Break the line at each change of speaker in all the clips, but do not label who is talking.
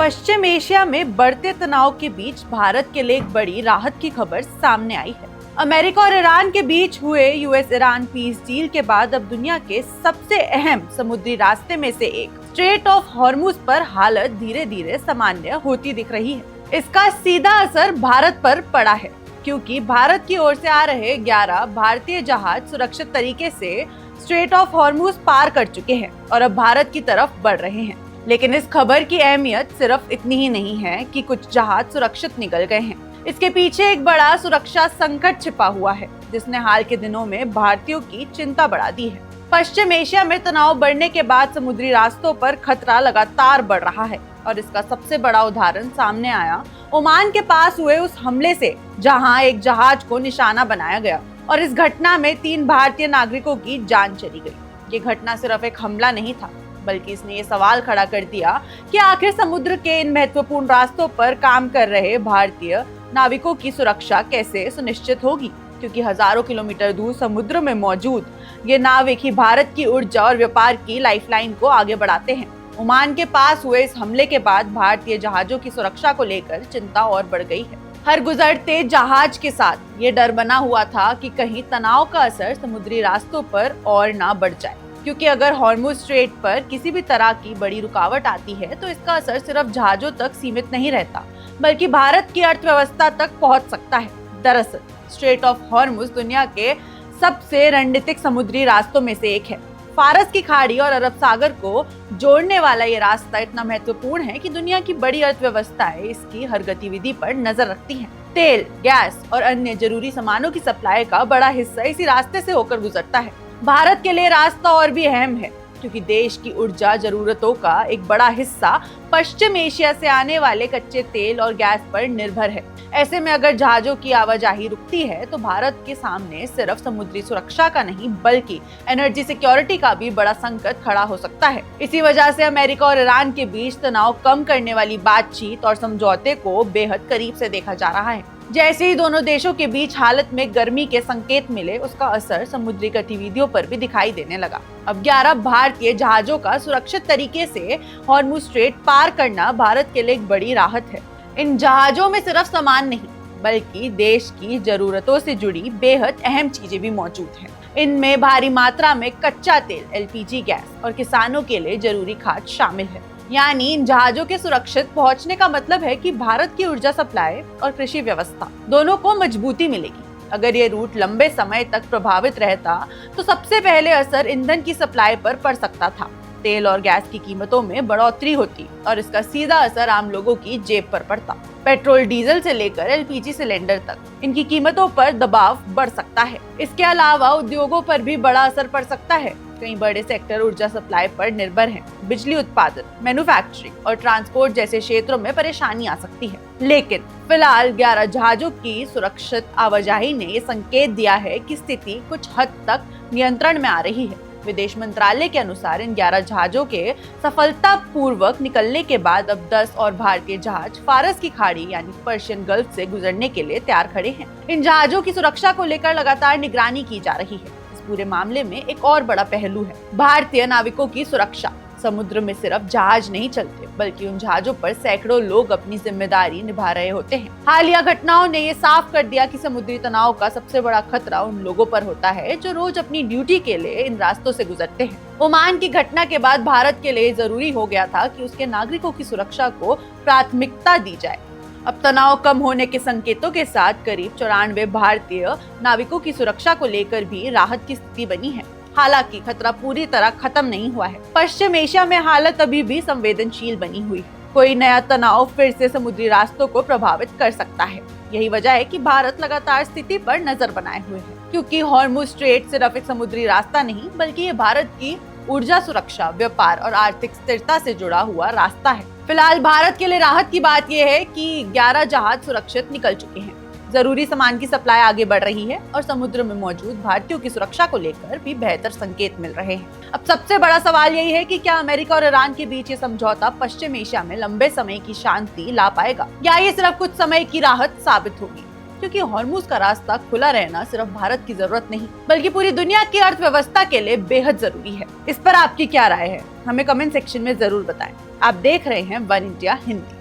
पश्चिम Asia में बढ़ते तनाव के बीच भारत के लिए एक बड़ी राहत की खबर सामने आई है। अमेरिका और ईरान के बीच हुए यूएस ईरान पीस डील के बाद अब दुनिया के सबसे अहम समुद्री रास्ते में से एक स्ट्रेट ऑफ हॉर्मुज पर हालत धीरे धीरे सामान्य होती दिख रही है। इसका सीधा असर भारत पर पड़ा है, क्योंकि भारत की ओर से आ रहे 11 भारतीय जहाज सुरक्षित तरीके से स्ट्रेट ऑफ हॉर्मुज पार कर चुके हैं और अब भारत की तरफ बढ़ रहे हैं। लेकिन इस खबर की अहमियत सिर्फ इतनी ही नहीं है कि कुछ जहाज सुरक्षित निकल गए हैं। इसके पीछे एक बड़ा सुरक्षा संकट छिपा हुआ है, जिसने हाल के दिनों में भारतीयों की चिंता बढ़ा दी है। पश्चिम एशिया में तनाव बढ़ने के बाद समुद्री रास्तों पर खतरा लगातार बढ़ रहा है और इसका सबसे बड़ा उदाहरण सामने आया ओमान के पास हुए उस हमले से, जहां एक जहाज को निशाना बनाया गया और इस घटना में 3 भारतीय नागरिकों की जान चली गई। ये घटना सिर्फ एक हमला नहीं था, बल्कि इसने ये सवाल खड़ा कर दिया कि आखिर समुद्र के इन महत्वपूर्ण रास्तों पर काम कर रहे भारतीय नाविकों की सुरक्षा कैसे सुनिश्चित होगी, क्योंकि हजारों किलोमीटर दूर समुद्र में मौजूद ये नाविक ही भारत की ऊर्जा और व्यापार की लाइफलाइन को आगे बढ़ाते हैं। ओमान के पास हुए इस हमले के बाद भारतीय जहाजों की सुरक्षा को लेकर चिंता और बढ़ गई है। हर गुजरते जहाज के साथ ये डर बना हुआ था कि कहीं तनाव का असर समुद्री रास्तों पर और ना बढ़ जाए, क्योंकि अगर हॉर्मुज स्ट्रेट पर किसी भी तरह की बड़ी रुकावट आती है तो इसका असर सिर्फ जहाजों तक सीमित नहीं रहता, बल्कि भारत की अर्थव्यवस्था तक पहुंच सकता है। दरअसल स्ट्रेट ऑफ हॉर्मुज दुनिया के सबसे रणनीतिक समुद्री रास्तों में से एक है। फारस की खाड़ी और अरब सागर को जोड़ने वाला ये रास्ता इतना महत्वपूर्ण है कि दुनिया की बड़ी अर्थव्यवस्थाएं इसकी हर गतिविधि पर नजर रखती हैं। तेल, गैस और अन्य जरूरी सामानों की सप्लाई का बड़ा हिस्सा इसी रास्ते से होकर गुजरता है। भारत के लिए रास्ता और भी अहम है, क्योंकि देश की ऊर्जा जरूरतों का एक बड़ा हिस्सा पश्चिम एशिया से आने वाले कच्चे तेल और गैस पर निर्भर है। ऐसे में अगर जहाजों की आवाजाही रुकती है तो भारत के सामने सिर्फ समुद्री सुरक्षा का नहीं, बल्कि एनर्जी सिक्योरिटी का भी बड़ा संकट खड़ा हो सकता है। इसी वजह से अमेरिका और ईरान के बीच तनाव कम करने वाली बातचीत और समझौते को बेहद करीब से देखा जा रहा है। जैसे ही दोनों देशों के बीच हालत में गर्मी के संकेत मिले, उसका असर समुद्री गतिविधियों पर भी दिखाई देने लगा। अब 11 भारतीय जहाजों का सुरक्षित तरीके से हॉर्मुज स्ट्रेट पार करना भारत के लिए एक बड़ी राहत है। इन जहाजों में सिर्फ सामान नहीं, बल्कि देश की जरूरतों से जुड़ी बेहद अहम चीजें भी मौजूद हैं। इनमें भारी मात्रा में कच्चा तेल, एलपीजी गैस और किसानों के लिए जरूरी खाद शामिल है। यानी इन जहाजों के सुरक्षित पहुंचने का मतलब है कि भारत की ऊर्जा सप्लाई और कृषि व्यवस्था दोनों को मजबूती मिलेगी। अगर ये रूट लंबे समय तक प्रभावित रहता तो सबसे पहले असर ईंधन की सप्लाई पर पड़ सकता था। तेल और गैस की कीमतों में बढ़ोतरी होती और इसका सीधा असर आम लोगों की जेब पर पड़ता। पेट्रोल, डीजल से लेकर एलपीजी सिलेंडर तक इनकी कीमतों पर दबाव बढ़ सकता है। इसके अलावा उद्योगों पर भी बड़ा असर पड़ सकता है। कई बड़े सेक्टर ऊर्जा सप्लाई पर निर्भर हैं। बिजली उत्पादन, मैन्युफैक्चरिंग और ट्रांसपोर्ट जैसे क्षेत्रों में परेशानी आ सकती है। लेकिन फिलहाल 11 जहाजों की सुरक्षित आवाजाही ने ये संकेत दिया है कि स्थिति कुछ हद तक नियंत्रण में आ रही है। विदेश मंत्रालय के अनुसार इन 11 जहाजों के सफलतापूर्वक निकलने के बाद अब 10 और भारतीय जहाज फारस की खाड़ी यानी पर्शियन गल्फ से गुजरने के लिए तैयार खड़े हैं। इन जहाजों की सुरक्षा को लेकर लगातार निगरानी की जा रही है। पूरे मामले में एक और बड़ा पहलू है भारतीय नाविकों की सुरक्षा। समुद्र में सिर्फ जहाज नहीं चलते, बल्कि उन जहाजों पर सैकड़ों लोग अपनी जिम्मेदारी निभा रहे होते हैं। हालिया घटनाओं ने ये साफ कर दिया कि समुद्री तनाव का सबसे बड़ा खतरा उन लोगों पर होता है जो रोज अपनी ड्यूटी के लिए इन रास्तों से गुजरते हैं। ओमान की घटना के बाद भारत के लिए जरूरी हो गया था कि उसके नागरिकों की सुरक्षा को प्राथमिकता दी जाए। अब तनाव कम होने के संकेतों के साथ करीब 94 भारतीय नाविकों की सुरक्षा को लेकर भी राहत की स्थिति बनी है। हालांकि खतरा पूरी तरह खत्म नहीं हुआ है। पश्चिम एशिया में हालत अभी भी संवेदनशील बनी हुई है। कोई नया तनाव फिर से समुद्री रास्तों को प्रभावित कर सकता है। यही वजह है कि भारत लगातार स्थिति पर नजर बनाए हुए है, क्योंकि हॉर्मुज स्ट्रेट सिर्फ एक समुद्री रास्ता नहीं, बल्कि ये भारत की ऊर्जा सुरक्षा, व्यापार और आर्थिक स्थिरता से जुड़ा हुआ रास्ता है। फिलहाल भारत के लिए राहत की बात यह है कि 11 जहाज सुरक्षित निकल चुके हैं। जरूरी सामान की सप्लाई आगे बढ़ रही है और समुद्र में मौजूद भारतीयों की सुरक्षा को लेकर भी बेहतर संकेत मिल रहे हैं। अब सबसे बड़ा सवाल यही है कि क्या अमेरिका और ईरान के बीच ये समझौता पश्चिम एशिया में लंबे समय की शांति ला पाएगा, या ये सिर्फ कुछ समय की राहत साबित होगी। क्योंकि हॉर्मुज का रास्ता खुला रहना सिर्फ भारत की जरूरत नहीं, बल्कि पूरी दुनिया की अर्थव्यवस्था के लिए बेहद जरूरी है। इस पर आपकी क्या राय है, हमें कमेंट सेक्शन में जरूर बताएं। आप देख रहे हैं one India Hindi.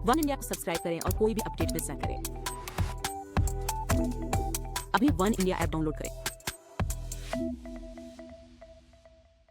One India को सब्सक्राइब करें और कोई भी अपडेट मिस ना करें। अभी वन इंडिया ऐप डाउनलोड करें।